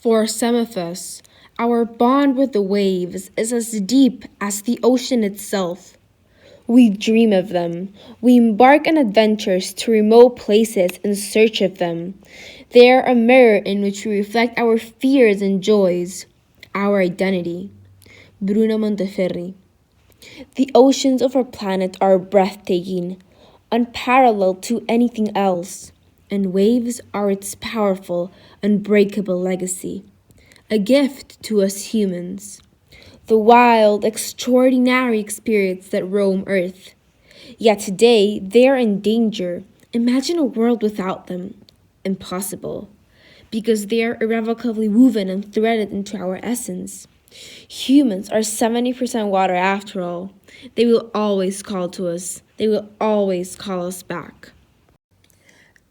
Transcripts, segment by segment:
For some of us, our bond with the waves is as deep as the ocean itself. We dream of them. We embark on adventures to remote places in search of them. They are a mirror in which we reflect our fears and joys, our identity. Bruno Monteferri. The oceans of our planet are breathtaking, unparalleled to anything else, and waves are its powerful, unbreakable legacy, a gift to us humans. The wild, extraordinary spirits that roam Earth. Yet today, they are in danger. Imagine a world without them. Impossible. Because they are irrevocably woven and threaded into our essence. Humans are 70% water after all. They will always call to us. They will always call us back.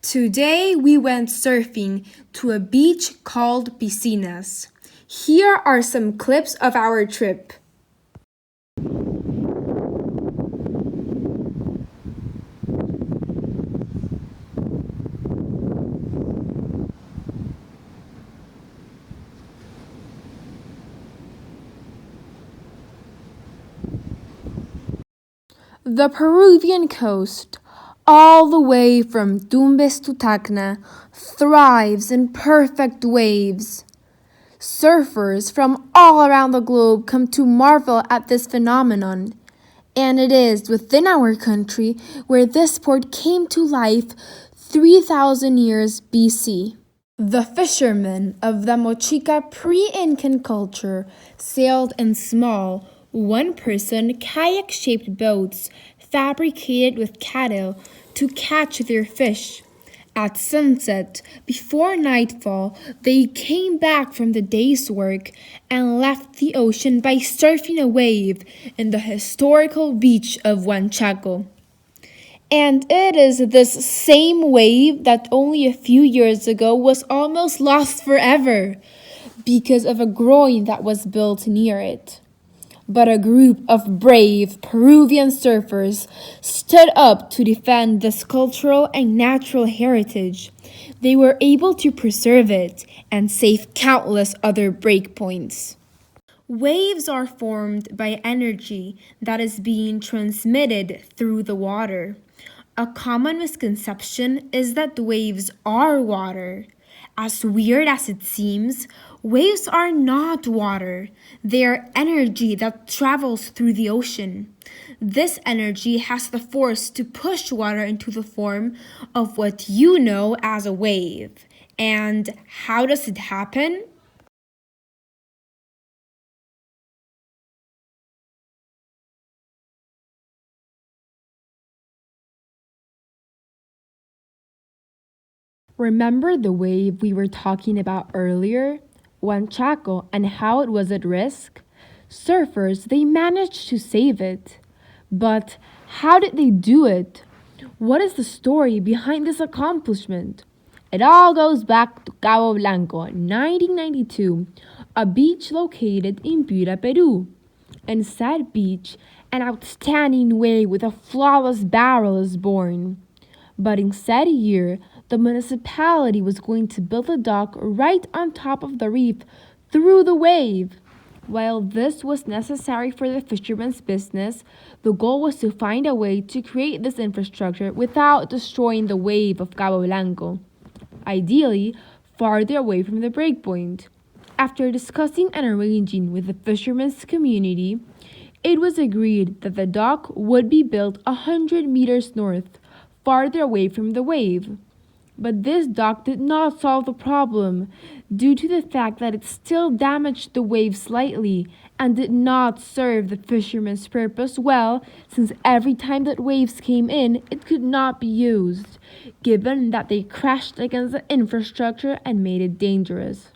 Today, we went surfing to a beach called Piscinas. Here are some clips of our trip. The Peruvian coast, all the way from Tumbes to Tacna, thrives in perfect waves. Surfers from all around the globe come to marvel at this phenomenon, and it is within our country where this sport came to life 3,000 years BC. The fishermen of the Mochica pre-Incan culture sailed in small, one-person kayak-shaped boats fabricated with cattle to catch their fish. At sunset, before nightfall, they came back from the day's work and left the ocean by surfing a wave in the historical beach of Huanchaco. And it is this same wave that only a few years ago was almost lost forever because of a groin that was built near it. But a group of brave Peruvian surfers stood up to defend this cultural and natural heritage. They were able to preserve it and save countless other breakpoints. Waves are formed by energy that is being transmitted through the water. A common misconception is that waves are water. As weird as it seems, waves are not water. They are energy that travels through the ocean. This energy has the force to push water into the form of what you know as a wave. And how does it happen? Remember the wave we were talking about earlier? Huanchaco, and how it was at risk? Surfers, they managed to save it. But how did they do it? What is the story behind this accomplishment? It all goes back to Cabo Blanco, 1992, a beach located in Piura, Peru. In said beach, an outstanding wave with a flawless barrel is born. But in said year, the municipality was going to build a dock right on top of the reef through the wave. While this was necessary for the fishermen's business, the goal was to find a way to create this infrastructure without destroying the wave of Cabo Blanco, ideally farther away from the breakpoint. After discussing and arranging with the fishermen's community, it was agreed that the dock would be built 100 meters north, farther away from the wave. But this dock did not solve the problem due to the fact that it still damaged the wave slightly and did not serve the fishermen's purpose well, since every time that waves came in, it could not be used, given that they crashed against the infrastructure and made it dangerous.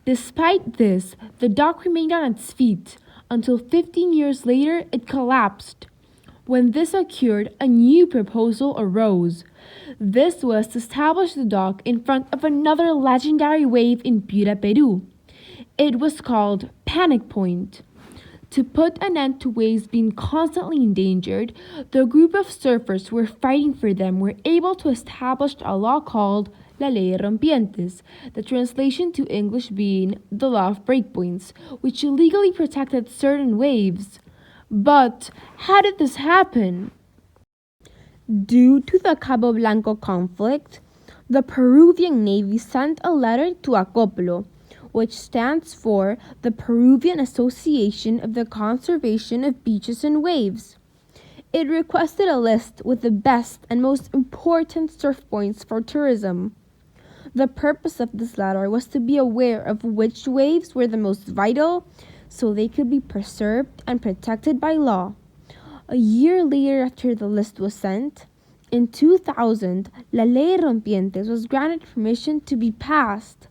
Despite this, the dock remained on its feet until 15 years later it collapsed. When this occurred, a new proposal arose. This was to establish the dock in front of another legendary wave in Piura, Peru. It was called Panic Point. To put an end to waves being constantly endangered, the group of surfers who were fighting for them were able to establish a law called La Ley de Rompientes, the translation to English being the law of breakpoints, which illegally protected certain waves. But how did this happen? Due to the Cabo Blanco conflict, the Peruvian Navy sent a letter to Acoplo, which stands for the Peruvian Association of the Conservation of Beaches and Waves. It requested a list with the best and most important surf points for tourism. The purpose of this letter was to be aware of which waves were the most vital so they could be preserved and protected by law. A year later after the list was sent, in 2000, La Ley de Rompientes was granted permission to be passed.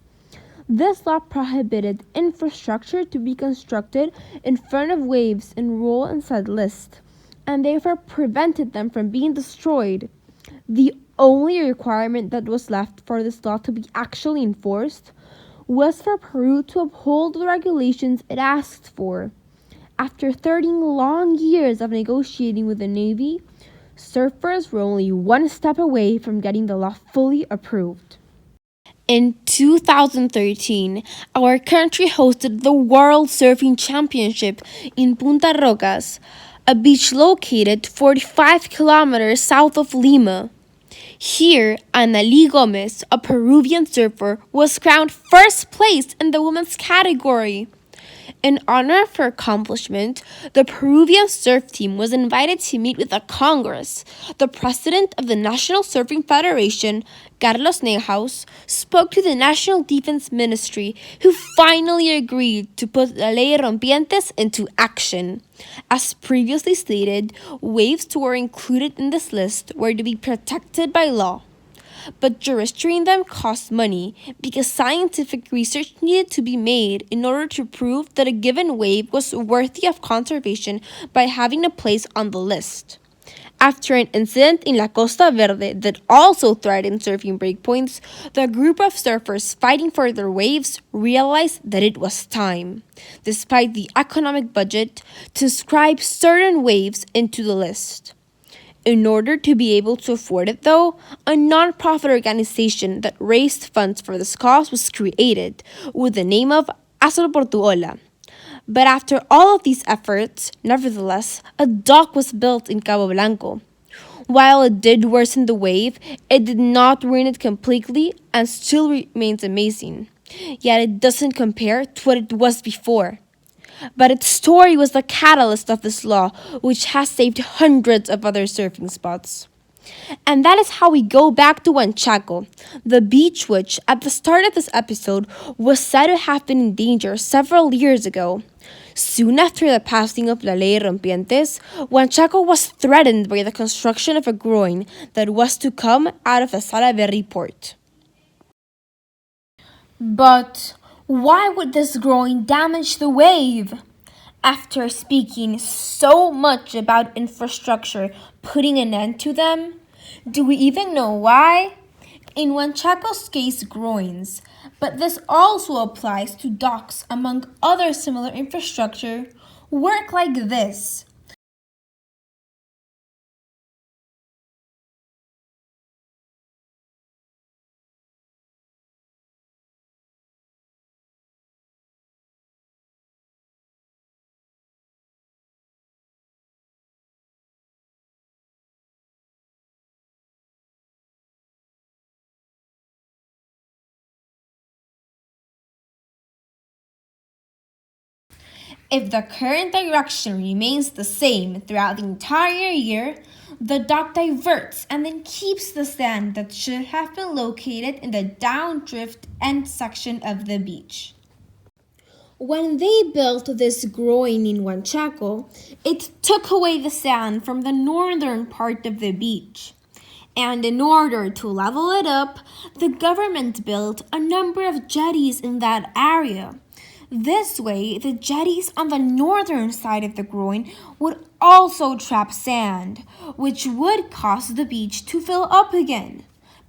This law prohibited infrastructure to be constructed in front of waves enrolled in said list, and therefore prevented them from being destroyed. The only requirement that was left for this law to be actually enforced was for Peru to uphold the regulations it asked for. After 30 long years of negotiating with the Navy, surfers were only one step away from getting the law fully approved. In 2013, our country hosted the World Surfing Championship in Punta Rocas, a beach located 45 kilometers south of Lima. Here, Analí Gomez, a Peruvian surfer, was crowned first place in the women's category. In honor of her accomplishment, the Peruvian surf team was invited to meet with the Congress. The president of the National Surfing Federation, Carlos Nehaus, spoke to the National Defense Ministry, who finally agreed to put La Ley de Rompientes into action. As previously stated, waves that were included in this list were to be protected by law. But registering them cost money because scientific research needed to be made in order to prove that a given wave was worthy of conservation by having a place on the list. After an incident in La Costa Verde that also threatened surfing breakpoints, the group of surfers fighting for their waves realized that it was time, despite the economic budget, to inscribe certain waves into the list. In order to be able to afford it, though, a non-profit organization that raised funds for this cause was created with the name of Hazlo por tu Ola. But after all of these efforts, nevertheless, a dock was built in Cabo Blanco. While it did worsen the wave, it did not ruin it completely and still remains amazing. Yet it doesn't compare to what it was before. But its story was the catalyst of this law, which has saved hundreds of other surfing spots. And that is how we go back to Huanchaco, the beach which, at the start of this episode, was said to have been in danger several years ago. Soon after the passing of La Ley de Rompientes, Huanchaco was threatened by the construction of a groin that was to come out of the Salaberry port. But why would this groin damage the wave? After speaking so much about infrastructure putting an end to them, do we even know why? In Huanchaco's case, groins, but this also applies to docks among other similar infrastructure, work like this. If the current direction remains the same throughout the entire year, the dock diverts and then keeps the sand that should have been located in the downdrift end section of the beach. When they built this groin in Huanchaco, it took away the sand from the northern part of the beach. And in order to level it up, the government built a number of jetties in that area. This way, the jetties on the northern side of the groin would also trap sand, which would cause the beach to fill up again.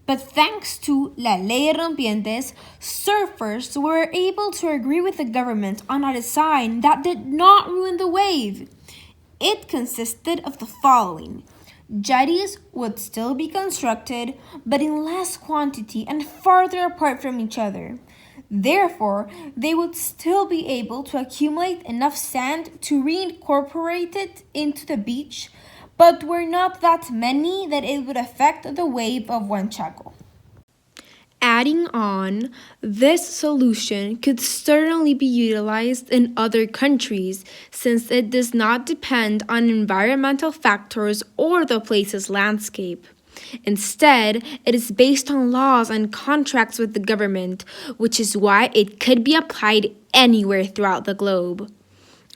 But thanks to La Ley de Rompientes, surfers were able to agree with the government on a design that did not ruin the wave. It consisted of the following: Jetties would still be constructed, but in less quantity and farther apart from each other. Therefore, they would still be able to accumulate enough sand to reincorporate it into the beach, but were not that many that it would affect the wave of Huanchaco. Adding on, this solution could certainly be utilized in other countries since it does not depend on environmental factors or the place's landscape. Instead, it is based on laws and contracts with the government, which is why it could be applied anywhere throughout the globe.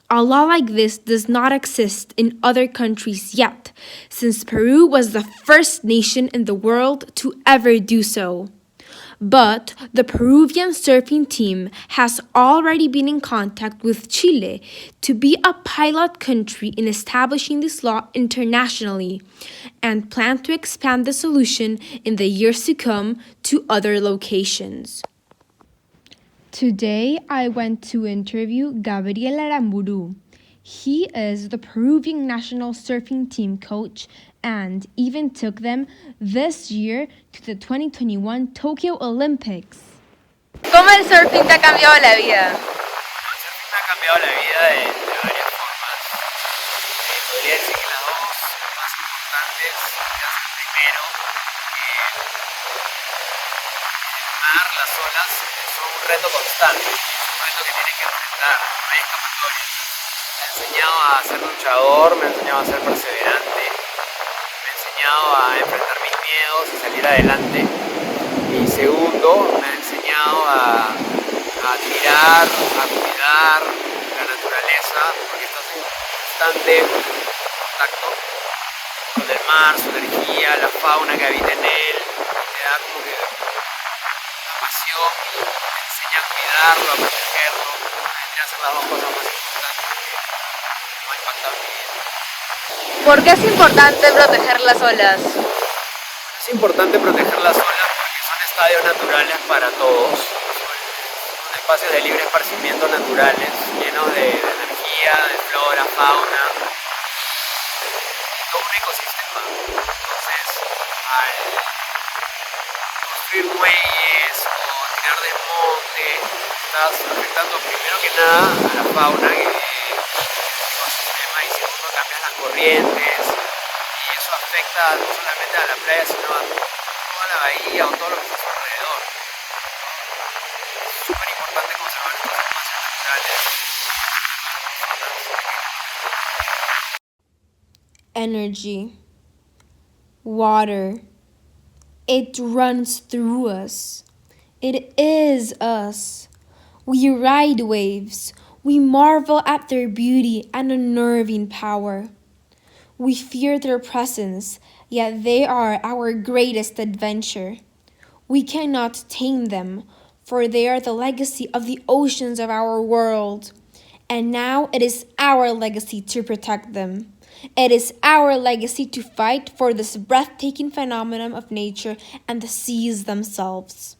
A law like this does not exist in other countries yet, since Peru was the first nation in the world to ever do so. But the Peruvian surfing team has already been in contact with Chile to be a pilot country in establishing this law internationally and plan to expand the solution in the years to come to other locations. Today, I went to interview Gabriel Aramburu. He is the Peruvian national surfing team coach and even took them this year to the 2021 Tokyo Olympics. ¿Cómo el surfing te ha cambiado la vida? El surfing me ha cambiado la vida de varias formas. Podría decir que las dos más importantes es primero el mar, las olas son un reto constante, un reto que tienes que enfrentar, no hay escapatoria. Me ha enseñado a ser luchador, me ha enseñado a ser perseverante, me ha enseñado a enfrentar mis miedos y salir adelante. Y segundo, me ha enseñado a admirar, a cuidar la naturaleza, porque estás en constante contacto con el mar, su energía, la fauna que habita en él, te da como que una pasión y te enseña a cuidarlo, a protegerlo. Vendrían a ser las dos cosas más importantes que me han impactado en mi vida. ¿Por qué es importante proteger las olas? Es importante proteger las olas porque son estadios naturales para todos. Son espacios de libre esparcimiento naturales, llenos de energía, de flora, fauna, todo un ecosistema. Entonces, al construir muelles o tirar del monte, estás afectando primero que nada a la fauna que vive en el ecosistema y segundo cambias las corrientes y eso afecta no solamente a la playa sino a toda la bahía o todo lo que está a su alrededor. Es súper importante conservar estos espacios naturales. Energy, water, it runs through us. It is us. We ride waves. We marvel at their beauty and unnerving power. We fear their presence, yet they are our greatest adventure. We cannot tame them, for they are the legacy of the oceans of our world. And now it is our legacy to protect them. It is our legacy to fight for this breathtaking phenomenon of nature and the seas themselves.